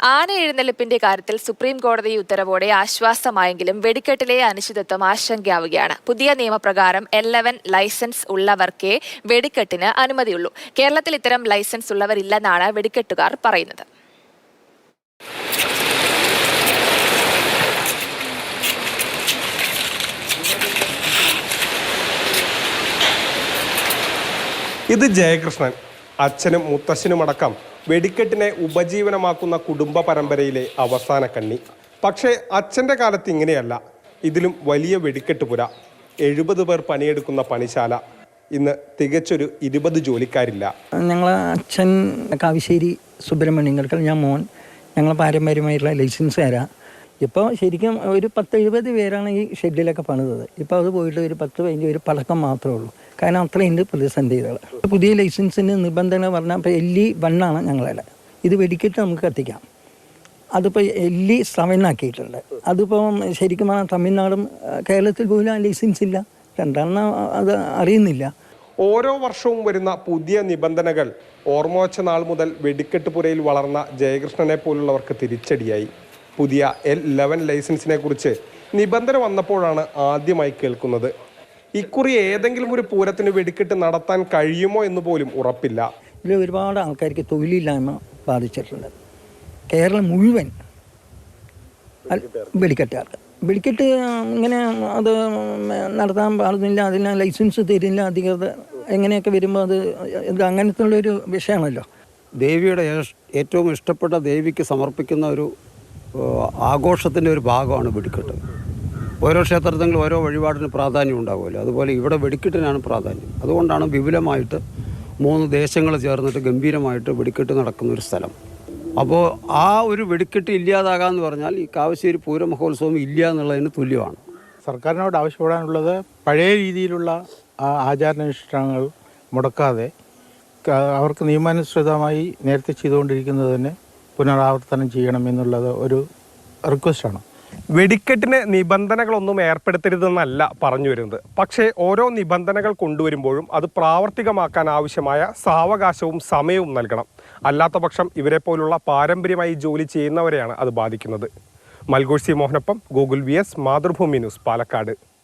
ആന എഴുന്നള്ളിപ്പിന്റെ കാര്യത്തിൽ സുപ്രീം കോടതി ഉത്തരവോടെ ആശ്വാസമായെങ്കിലും വെടിക്കെട്ടിലെ അനിശ്ചിതത്വം ആശങ്കയാവുകയാണ്. പുതിയ നിയമപ്രകാരം 11 ലൈസൻസ് ഉള്ളവർക്കേ വെടിക്കെട്ടിന് അനുമതിയുള്ളൂ. കേരളത്തിൽ ഇത്തരം ലൈസൻസ് ഉള്ളവരില്ലെന്നാണ് വെടിക്കെട്ടുകാർ പറയുന്നത്. ഇത് ജയകൃഷ്ണൻ, അച്ഛനും മുത്തശ്ശനുമടക്കം വെടിക്കെട്ടിനെ ഉപജീവനമാക്കുന്ന കുടുംബ പരമ്പരയിലെ അവസാന കണ്ണി. പക്ഷേ അച്ഛൻ്റെ കാലത്ത് ഇങ്ങനെയല്ല. ഇതിലും വലിയ വെടിക്കെട്ടുപുര, 70 പേർ പണിയെടുക്കുന്ന പണിശാല. ഇന്ന് തികച്ചൊരു 20 ജോലിക്കാരില്ല. ഞങ്ങൾ അച്ഛൻ കാവശ്ശേരി സുബ്രഹ്മണ്യങ്കൽ, ഞാൻ മോൻ. ഞങ്ങൾ പാരമ്പര്യമായിട്ടുള്ള ലൈസൻസുകാരാണ്. ഇപ്പോൾ ശരിക്കും ഒരു 10-70 പേരാണ് ഈ ഷെഡിലൊക്കെ പണിതത്. ഇപ്പോൾ അത് പോയിട്ട് ഒരു 10-15 പേര് പടക്കം മാത്രമേ ഉള്ളൂ. കാരണം അത്രയുണ്ട് പ്രതിസന്ധികൾ. പുതിയ ലൈസൻസിൻ്റെ നിബന്ധന പറഞ്ഞാൽ ഇപ്പോൾ LE1 ആണ് ഞങ്ങളെ. ഇത് വെടിക്കെട്ട് നമുക്ക് കത്തിക്കാം. അതിപ്പോൾ LE7 ആക്കിയിട്ടുണ്ട്. അതിപ്പോൾ ശരിക്കും പറഞ്ഞാൽ തമിഴ്നാടും കേരളത്തിൽ പോലും ആ ലൈസൻസ് ഇല്ല. രണ്ടെണ്ണം അത് അറിയുന്നില്ല. ഓരോ വർഷവും വരുന്ന പുതിയ നിബന്ധനകൾ ഓർമ്മ വച്ച നാൾ മുതൽ വെടിക്കെട്ട് പുരയിൽ വളർന്ന ജയകൃഷ്ണനെ പോലുള്ളവർക്ക് തിരിച്ചടിയായി. പുതിയ L11 ലൈസൻസിനെ കുറിച്ച് നിബന്ധന വന്നപ്പോഴാണ് ആദ്യമായി കേൾക്കുന്നത്. ഇക്കുറി ഏതെങ്കിലും ഒരു പൂരത്തിന് വെടിക്കെട്ട് നടത്താൻ കഴിയുമോ എന്ന് പോലും ഉറപ്പില്ല. ഇതിൽ ഒരുപാട് ആൾക്കാർക്ക് തൊഴിലില്ലായ്മ ബാധിച്ചിട്ടുണ്ട്. കേരളം മുഴുവൻ വെടിക്കെട്ടുകാർക്ക്. വെടിക്കെട്ട് ഇങ്ങനെ അത് നടത്താൻ പാടുന്നില്ല, അതിന് ലൈസൻസ് തരില്ല അധികൃതർ. എങ്ങനെയൊക്കെ വരുമ്പോൾ അത് അങ്ങനത്തെ ഉള്ളൊരു വിഷയമാണല്ലോ. ദേവിയുടെ ഏറ്റവും ഇഷ്ടപ്പെട്ട ദേവിക്ക് സമർപ്പിക്കുന്ന ഒരു ആഘോഷത്തിൻ്റെ ഒരു ഭാഗമാണ് വെടിക്കെട്ട്. ഓരോ ക്ഷേത്രത്തിലും ഓരോ വഴിപാടിന് പ്രാധാന്യം ഉണ്ടാകുമല്ലോ, അതുപോലെ ഇവിടെ വെടിക്കെട്ടിനാണ് പ്രാധാന്യം. അതുകൊണ്ടാണ് വിപുലമായിട്ട് 3 ദേശങ്ങൾ ചേർന്നിട്ട് ഗംഭീരമായിട്ട് വെടിക്കെട്ട് നടക്കുന്ന ഒരു സ്ഥലം. അപ്പോൾ ആ ഒരു വെടിക്കെട്ട് ഇല്ലാതാകാമെന്ന് പറഞ്ഞാൽ ഈ കാവശ്ശേരി പൂരമഹോത്സവം ഇല്ല എന്നുള്ളതിന് തുല്യമാണ്. സർക്കാരിനോട് ആവശ്യപ്പെടാനുള്ളത് പഴയ രീതിയിലുള്ള ആചാരാനുഷ്ഠാനങ്ങൾ മുടക്കാതെ അവർക്ക് നിയമാനുസൃതമായി നേരത്തെ ചെയ്തുകൊണ്ടിരിക്കുന്നത് തന്നെ പുനരാവർത്തനം ചെയ്യണമെന്നുള്ളത് ഒരു റിക്വസ്റ്റാണ്. വെടിക്കെട്ടിന് നിബന്ധനകളൊന്നും ഏർപ്പെടുത്തരുതെന്നല്ല പറഞ്ഞു വരുന്നത്. പക്ഷേ ഓരോ നിബന്ധനകൾ കൊണ്ടുവരുമ്പോഴും അത് പ്രാവർത്തികമാക്കാൻ ആവശ്യമായ സാവകാശവും സമയവും നൽകണം. അല്ലാത്ത പക്ഷം ഇവരെ പോലുള്ള പാരമ്പര്യമായി ജോലി ചെയ്യുന്നവരെയാണ് അത് ബാധിക്കുന്നത്. മൽഗോഷ് സി മോഹനൊപ്പം Google VS, Mathrubhumi news, Palakkad.